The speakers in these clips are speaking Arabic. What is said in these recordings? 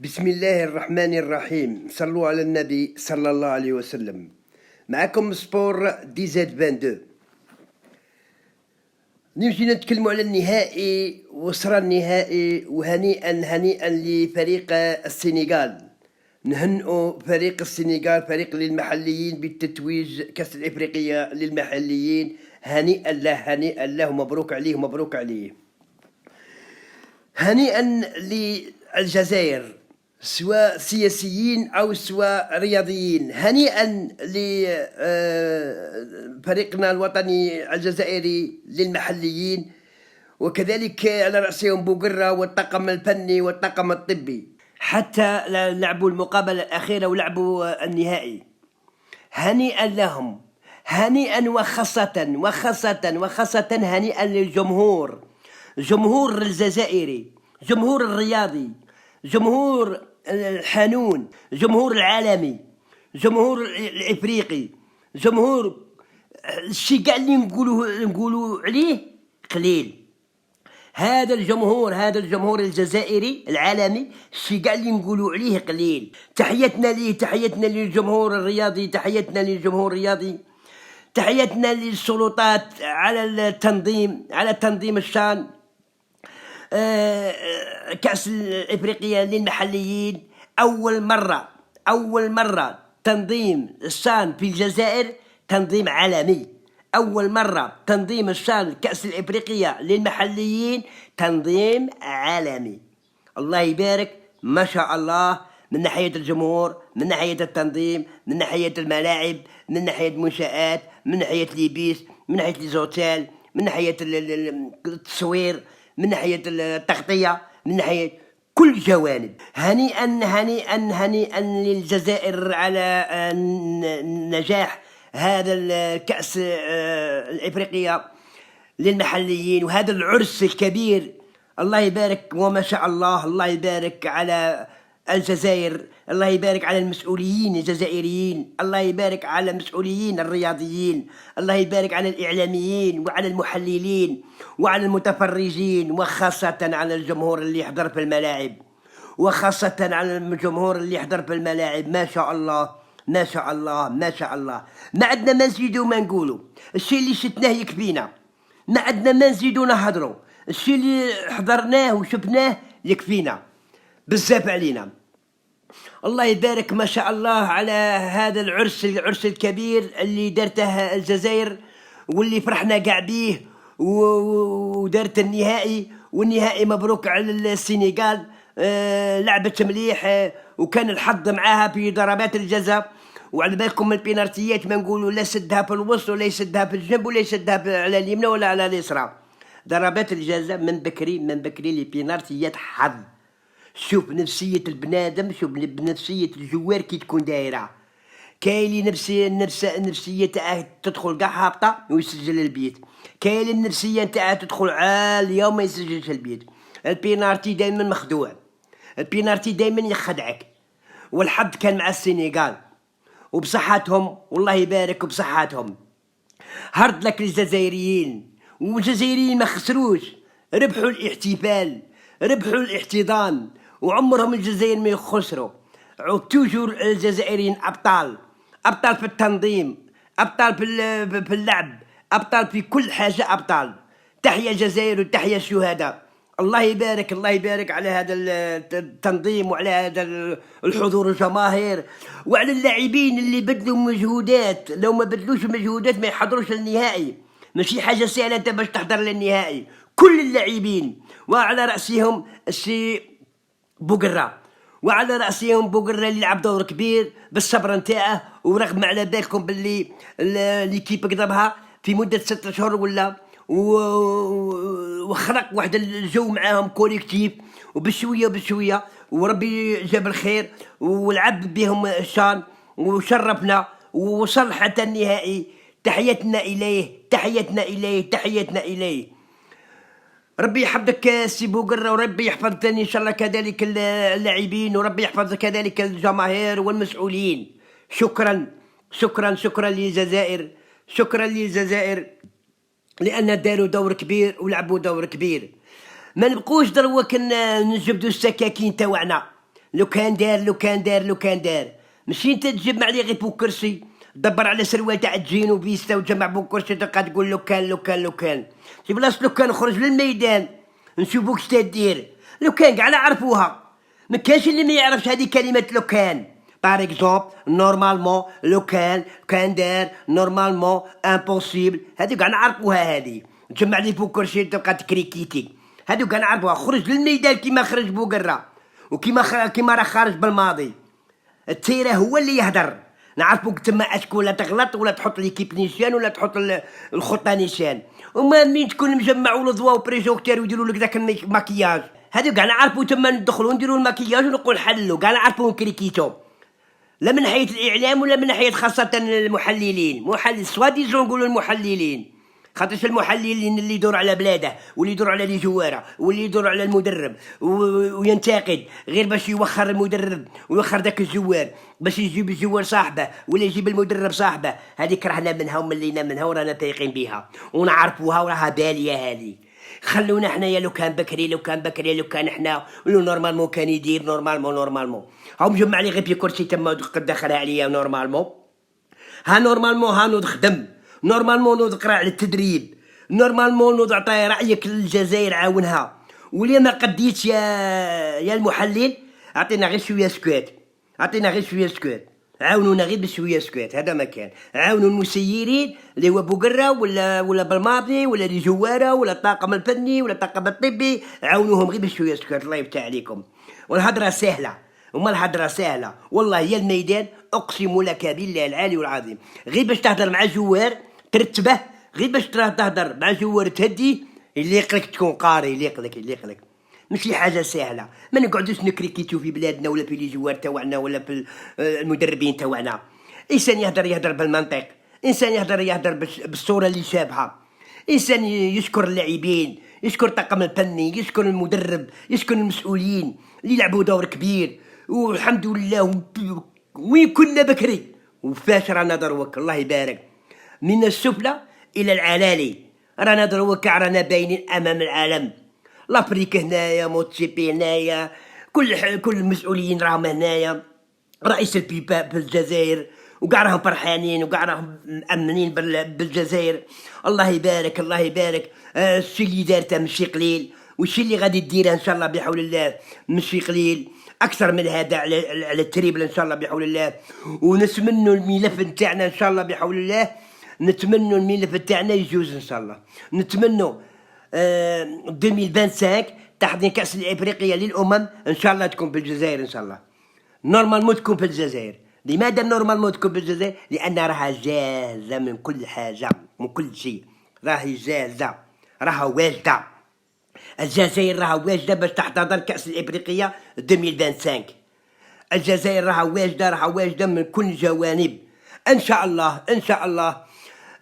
بسم الله الرحمن الرحيم. صلوا على النبي صلى الله عليه وسلم. معكم سبور دي زد 22. نمشي نتكلموا على النهائي، وصرا النهائي، وهنيئا هنيئا لفريق السنغال. نهنئوا فريق السنغال، فريق للمحليين، بالتتويج كأس الإفريقية للمحليين. هنيئا له، هنيئا له، مبروك عليه، مبروك عليه. هنيئا للجزائر، سواء سياسيين أو سواء رياضيين. هنيئا لفريقنا الوطني الجزائري للمحليين، وكذلك على رأسهم بوقرة والطاقم الفني والطاقم الطبي، حتى لعبوا المقابلة الأخيرة ولعبوا النهائي. هنيئا لهم، هنيئا، وخاصة هنيئا للجمهور، جمهور الجزائري، جمهور الرياضي، جمهور الحنون، جمهور العالمي، جمهور الافريقي، جمهور الشيء كاع اللي نقولوا عليه قليل. هذا الجمهور الجزائري العالمي، الشيء كاع اللي نقولوا عليه قليل. تحياتنا ليه، تحياتنا للجمهور الرياضي، تحياتنا للجمهور الرياضي، تحياتنا للسلطات على التنظيم، على تنظيم الشان كأس الإفريقية للمحليين. أول مرة تنظيم الشان في الجزائر تنظيم عالمي. أول مرة تنظيم الشان كأس الإفريقية للمحليين تنظيم عالمي. الله يبارك، ما شاء الله، من ناحية الجمهور، من ناحية التنظيم، من ناحية الملاعب، من ناحية المنشآت، من ناحية ليبيس، من ناحية ليزوتيل، من ناحية التصوير، من ناحية التغطية، من ناحية كل جوانب. هنيئا هنيئا هنيئا للجزائر على نجاح هذا الكأس الإفريقية للمحليين، وهذا العرس الكبير. الله يبارك وما شاء الله. الله يبارك على الجزائر، الله يبارك على المسؤولين الجزائريين، الله يبارك على المسؤولين الرياضيين، الله يبارك على الإعلاميين وعلى المحللين وعلى المتفرجين، وخاصة على الجمهور اللي يحضر في الملاعب، وخاصة على الجمهور اللي يحضر في الملاعب. ما شاء الله، ما شاء الله، ما شاء الله. ما عندنا ما نزيدو ما نقولوا، الشيء اللي شتناه يكفينا. ما عندنا ما نزيدو نهضروا، الشيء اللي حضرناه وشفناه يكفينا بزاف علينا. الله يبارك ما شاء الله على هذا العرس الكبير اللي دارته الجزائر، واللي فرحنا قاع بيه، ودارت النهائي، والنهائي مبروك على السنغال. لعبت مليح، وكان الحظ معاها في ضربات الجزاء. وعلى بالكم من البينارتيات، ما نقولوا لا سدها في الوسط ولا يسدها في الجنب ولا يسدها على اليمنى ولا على اليسرى. ضربات الجزاء من بكري لي بينارتيات حظ. شوف نفسية البنادم، شوف نفسية الجوار كي تكون دايرة. كاين اللي نفسية تاعه تدخل قاع هابطة ويسجل البيت، كاين النفسية تاعه تدخل عالية وما يسجلش البيت. البينارتي دايما مخدوع، البينارتي دايما يخدعك. والحظ كان مع السنغال وبصحتهم، والله يبارك بصحتهم. هرد لك الجزائريين، والجزائريين ما خسروش، ربحوا الاحتفال، ربحوا الاحتضان، وعمرهم الجزائر ما يخسروا. توجور الجزائريين ابطال، ابطال في التنظيم، ابطال في اللعب، ابطال في كل حاجه، ابطال. تحيا الجزائر وتحيا الشهداء. الله يبارك، الله يبارك على هذا التنظيم، وعلى هذا الحضور الجماهير، وعلى اللاعبين اللي بدلوا مجهودات. لو ما بدلوش مجهودات ما يحضروش النهائي. ماشي حاجه سهله انت باش تحضر للنهائي. كل اللاعبين، وعلى راسهم السي بوقرة، وعلى راسهم بوقرة اللي لعب دور كبير بالصبر نتاعه. ورغم على بالكم باللي ليكيب قدرها في مده 6 شهور ولا، وخلق واحد الجو معاهم كوليكتيف، وبشويه وربي جاب الخير ولعب بهم الشان وشرفنا ووصل حتى النهائي. تحياتنا اليه، تحياتنا اليه، تحياتنا اليه. ربي يحفظك سي بوقرة، وربي يحفظ ثاني ان شاء الله كذلك اللاعبين، وربي يحفظ كذلك الجماهير والمسؤولين. شكرا شكرا شكرا للجزائر، شكرا للجزائر، لان داروا دور كبير ولعبوا دور كبير. ما نبقوش دروا نجبدوا السكاكين تاوعنا، لو كان دار ماشي انت تجمع لي غير بوكرسي، دبر على سروال تاع جينو بيستا وجمع بوكرسي تبقى تقول لو كان في بلاصه لو كان خرج للميدان نشوفوك شتا دير. لو كان كاع عرفوها، ما كانش اللي ما يعرفش هذه كلمه لو كان. باغ اكزومبل نورمالمون لو كان دار نورمالمون امبوسيبل، هذه كاع نعرفوها. هذه تجمع لي بوكرسي تبقى تكريكيتي، هذو كاع نعرفوها. خرج للميدان كيما خرج بوقرة كيما راه خارج بالماضي. التيره هو اللي يهدر، نعرفوك تما اشكون ولا تغلط ولا تحط ليكيب نيشان ولا تحط الخطه نيشان. وما منين تكون مجمع ولضوا وبريجوكتير ويديروا لك ذاك الماكياج، هذو كاع نعرفو تما ندخلوا نديروا الماكياج ونقول حلو، كاع نعرفو نكريكيتو. لا من ناحيه الاعلام ولا من ناحيه خاصه المحللين، سوا ديزون نقولوا المحللين، خاطرش المحللين اللي يدور على بلاده واللي يدور على لي جواره واللي يدور على المدرب وينتقد غير باش يوخر المدرب ويوخر ذاك الجوار باش يجيب الجوار صاحبه ولا يجيب المدرب صاحبه، هذيك رحنا منها وملينا منها ورانا فايقين بها ونعرفوها وراها باليه. هذه خلونا حنايا لو كان بكري حنا لو نورمالمون كان يدير نورمالمون هاو مجمع لي غير في كرسي تما قد دخلها عليا نورمالمون ها نوض خدم نورمالمون نوض قرا على التدريب نورمالمون نوض عطي رايك للجزائر عاونها. ولي ما قديتش يا المحلل عطينا غير شويه سكوت عاونونا غير بشويه سكوت. هذا ما كان عاونوا المسيرين اللي هو بوقرة ولا بالماضي ولا لي جواره ولا الطاقم الفني ولا الطاقم الطبي، عاونوهم غير بشويه سكوت. الله يفتح عليكم. والهضره سهله والله. يا الميدان اقسم لك بالله العالي والعظيم، غير باش تهضر مع جوار ترتبه، غير باش تهضر مع جوار تهدي، اللي يقلك تكون قاري، اللي يقلك ماشي حاجه سهله. ما نقعدوش نكريكيتو في بلادنا ولا في لي جوار تاعنا ولا في المدربين تاعنا. انسان يهضر بالمنطق، انسان يهضر بالصوره اللي شابها، انسان يشكر اللاعبين، يشكر الطاقم الفني، يشكر المدرب، يشكر المسؤولين اللي لعبوا دور كبير. والحمد لله وين كنا بكري وفاش رانا دروك. الله يبارك. من السفلى الى العلالي رانا دروك، رانا باينين امام العالم. لافريك هنايا، موتسيبي هنايا، كل المسؤولين راهم هنايا، رئيس الفيفا بالجزائر وكاع راهم فرحانين وكاع راهم مأمنين بالجزائر. الله يبارك الشي اللي دارته ماشي قليل، والشي اللي غادي ديره ان شاء الله بحول الله ماشي قليل، اكثر من هذا على التريبل ان شاء الله بحول الله. ونتمنوا الملف نتاعنا ان شاء الله بحول الله، نتمنوا الملف تاعنا يجوز ان شاء الله. نتمنوا 2025 تحضير كأس الإفريقية للأمم ان شاء الله تكون بالجزائر ان شاء الله. نورمالمون تكون بالجزائر. لماذا نورمالمون تكون بالجزائر؟ لأن راها جاهزة من كل حاجة، من كل شيء راهي جاهزة، راها واجدة. الجزائر راها واجدة باش تحتضر كأس الإفريقية 2025. الجزائر راها واجدة من كل الجوانب ان شاء الله.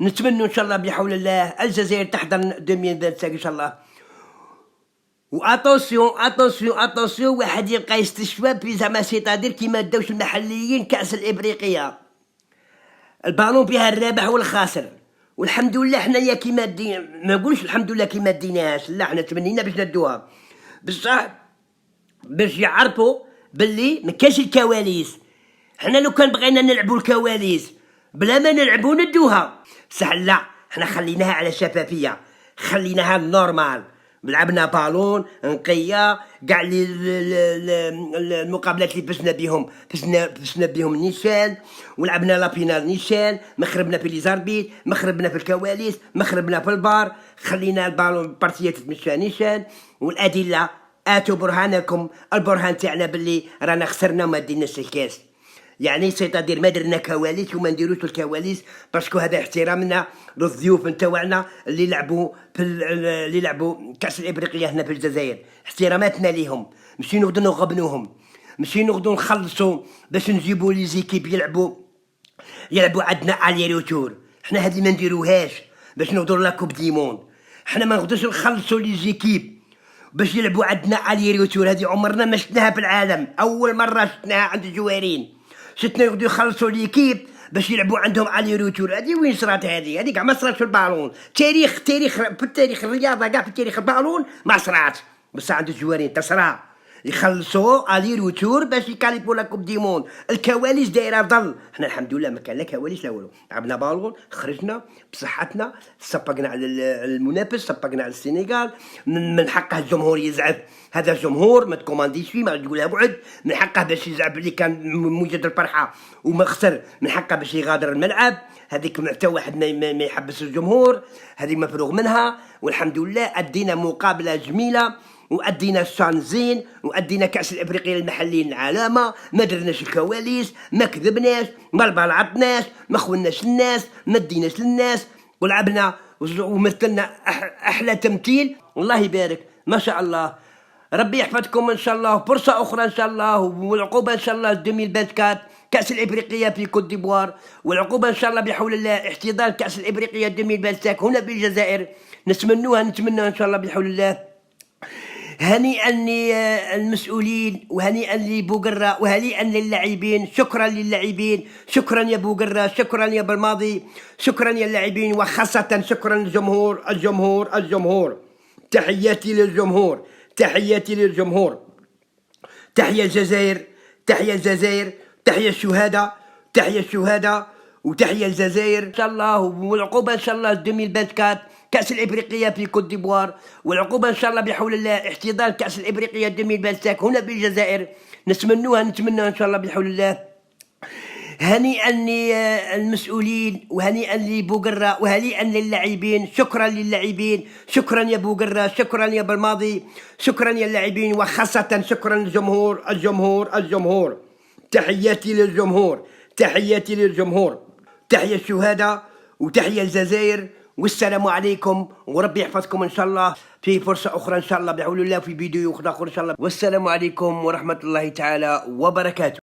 نتمنى ان شاء الله بحول الله الجزائر تحضر 2025 ان شاء الله. واتونسيون واحد يبقى يستشفى في زعما سيتادير كيما داوش المحليين كأس الإفريقية، البالون فيها الرابح والخاسر. والحمد لله حنايا كيما ما نقولش الحمد لله كيما ديناهاش، لا حنا تمنينا باش ندوها بصح باش يعرفوا باللي ما كاش الكواليس. حنا لو كان بغينا نلعبوا الكواليس بلا ما نلعبوا ندوها، بصح لا حنا خليناها على شفافيه، خليناها نورمال. لعبنا بالون نقيه كاع المقابلات اللي فزنا بهم نيشان، ولعبنا لابينال نيشان، مخربنا في لي زاربيت، مخربنا في الكواليس، مخربنا في البار، خلينا البالون بارتيات تمشى نيشان. والادله اتوا برهانكم، البرهان تاعنا باللي رانا خسرنا وما ديناش الكاس. يعني سيتادير ما درنا كواليس وما نديروش الكواليس باسكو هذا احترامنا للضيوف نتاعنا اللي لعبوا كاس الافريقيه هنا في الجزائر. احتراماتنا ليهم، ماشي نغدو نغبنوهم، ماشي نغدو نخلصوا باش نجيبوا لي زيكيب يلعبوا عندنا علي روتور. حنا هذه ما نديروهاش باش نغدو لا كوب دي موند. حنا ما نغدوش نخلصوا لي زيكيب باش يلعبوا عندنا علي روتور. هذه عمرنا ما شفناها في العالم، اول مره شفناها عند الجوارين. شتنا يقدروا يخلصوا ليكيب باش يلعبوا عندهم علي روتور. هذه وين صرات؟ هذه كاع ما صراتش في البالون. في التاريخ الرياضه كاع في التاريخ البالون ما صرات، بصح عند الجوارين تصرا. يخلصوا الي روتور باش يكاليفوا لا كوب دي موند. الكواليس دايره ضل. حنا الحمد لله ما كان لا كواليس لا والو، لعبنا بالون، خرجنا بصحتنا، صفقنا على المنافس، صفقنا على السنغال. من حقه الجمهور يزعف، هذا الجمهور ما تكومانديش فيه، ما تقولها بعد، من حقه باش يزعف اللي كان موجد الفرحه وما خسر، من حقه باش يغادر الملعب. هذيك حتى واحد ما يحبس الجمهور، هذه مفروغ منها. والحمد لله ادينا مقابله جميله، وادينا الشان زين، وادينا كاس الافريقيا للمحليين العلامه. ما درناش الكواليس، ما كذبناش، ما بلعطناش، ما خوناش الناس، ما ديناش للناس، ولعبنا ومثلنا احلى تمثيل. الله يبارك، ما شاء الله. ربي يحفظكم ان شاء الله، فرصه اخرى ان شاء الله، والعقوبه ان شاء الله 2024 كاس الافريقيه في كوت ديفوار، والعقوبه ان شاء الله بحول الله احتضان كاس الافريقيه 2025 هنا في الجزائر. نتمنى ان شاء الله بحول الله. هنيئا للمسؤولين، وهنيئا لبوقرة، وهنيئا للاعبين. شكرا للاعبين، شكرا يا بوقرة، شكرا يا بالماضي، شكرا يا اللاعبين، وخاصة شكرا للجمهور. الجمهور تحياتي للجمهور، تحياتي للجمهور. تحية الجزائر، تحية الجزائر، تحية الشهداء، تحية الشهداء، وتحية الجزائر ان شاء الله. والعقوبة ان شاء الله 2024 كاس الافريقيه في كوت ديفوار، والعقوبه ان شاء الله بحول الله احتضان كاس الافريقيه 2025 هنا في الجزائر. نتمنى ان شاء الله بحول الله. هنيئا للمسؤولين، وهنيئا لبوقرة، وهنيئا للاعبين. شكرا للاعبين، شكرا يا بوقرة، شكرا يا بالماضي، شكرا يا اللاعبين، وخاصة شكرا للجمهور. الجمهور تحياتي للجمهور، تحياتي للجمهور. تحية الشهداء، وتحية الجزائر، والسلام عليكم، وربي يحفظكم ان شاء الله في فرصة اخرى ان شاء الله بحول الله، في فيديو اخر ان شاء الله. والسلام عليكم ورحمة الله تعالى وبركاته.